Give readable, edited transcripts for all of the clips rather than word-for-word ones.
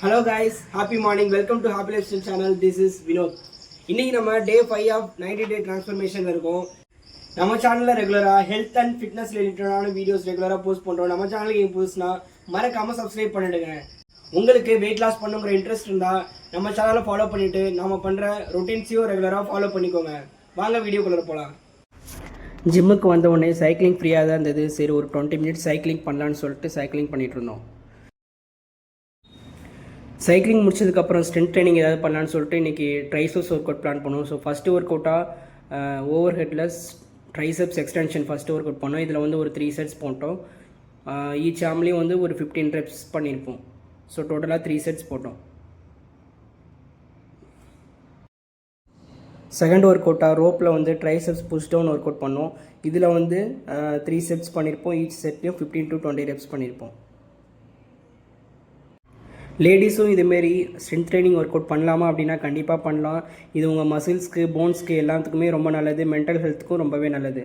Hello guys, happy morning. Welcome to Happy Lifestyle channel. This is Vinod. இன்னைக்கு நம்ம டே 5 of 90 டே டிரான்ஸ்ஃபர்மேஷன்ல இருக்கோம். நம்ம சேனல்ல ரெகுலரா ஹெல்த் அண்ட் ஃபிட்னஸ் ரிலேட்டடான வீடியோஸ் ரெகுலரா போஸ்ட் பண்றோம். நம்ம சேனலுக்கு புதுசுனா மறக்காம சப்ஸ்கிரைப் பண்ணிடுங்க. உங்களுக்கு வெயிட் லாஸ் பண்ணுங்கிற இன்ட்ரெஸ்ட் இருந்தா நம்ம சேனலை ஃபாலோ பண்ணிட்டு நாம பண்ற ரொட்டீன்ஸையும் ரெகுலரா ஃபாலோ பண்ணிக்கோங்க. வாங்க வீடியோக்குள்ள போலாம். ஜிம்முக்கு வந்த உடனே சைக்கிளிங் ஃப்ரீயாக தான் இருந்தது. சரி ஒரு 20 மினிட்ஸ் சைக்கிளிங் பண்ணலான்னு சொல்லிட்டு சைக்கிளிங் பண்ணிட்டு இருந்தோம். சைக்கிளிங் முடிச்சதுக்கப்புறம் ஸ்ட்ரென்த் ட்ரைனிங் ஏதாவது பண்ணலான்னு சொல்லிட்டு இன்றைக்கி ட்ரைசப்ஸ் ஒர்க் அவுட் பிளான் பண்ணுவோம். ஸோ ஃபஸ்ட்டு ஒர்க் அவுட்டாக over headless triceps extension first work out பண்ணோம். இதில் வந்து ஒரு 3 செட்ஸ் போட்டோம். ஈச் ஆம்லேயும் வந்து ஒரு 15 ரெப்ஸ் பண்ணியிருப்போம். ஸோ டோட்டலாக 3 செட்ஸ் போட்டோம். செகண்ட் ஒர்க் அவுட்டாக ரோப்பில் வந்து triceps push down work out பண்ணோம். இதில் வந்து 3 செட்ஸ் பண்ணியிருப்போம். ஈச் செட்லேயும் 15 to 20 ரெப்ஸ் பண்ணியிருப்போம். லேடிஸும் இதுமாரி ஸ்ட்ரென்த் ட்ரைனிங் ஒர்க் அவுட் பண்ணலாமா அப்படின்னா கண்டிப்பாக பண்ணலாம். இது உங்கள் மசில்ஸ்க்கு போன்ஸ்க்கு எல்லாத்துக்குமே ரொம்ப நல்லது. மென்டல் ஹெல்த்துக்கும் ரொம்பவே நல்லது.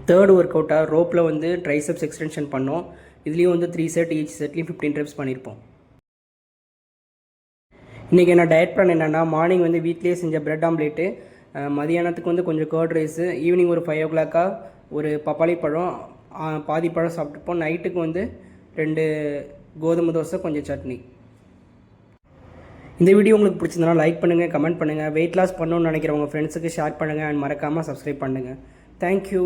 தேர்ட் ஒர்க் அவுட்டாக ரோப்பில் வந்து ட்ரைசப்ஸ் எக்ஸ்டென்ஷன் பண்ணோம். இதுலேயும் வந்து 3 செட், ஈச் செட்லேயும் 15 ரெப்ஸ் பண்ணியிருப்போம். இன்றைக்கி என்ன டயட் பிளான் என்னென்னா, மார்னிங் வந்து வீட்லேயே செஞ்ச பிரெட் ஆம்லேட்டு, மதியானத்துக்கு வந்து கொஞ்சம் கர்ட் ரைஸு, ஈவினிங் ஒரு 5 o'clock ஒரு பப்பாளி பழம், பாதி பழம் சாப்பிட்டுப்போம். நைட்டுக்கு வந்து 2 கோதுமை தோசை, கொஞ்சம் சட்னி. இந்த வீடியோ உங்களுக்கு பிடிச்சிருந்தனா லைக் பண்ணுங்கள், கமெண்ட் பண்ணுங்கள். வெயிட் லாஸ் பண்ணணும்னு நினைக்கிறவங்க ஃப்ரெண்ட்ஸுக்கு ஷேர் பண்ணுங்கள் அண்ட் மறக்காமல் சப்ஸ்கிரைப் பண்ணுங்கள். தேங்க்யூ.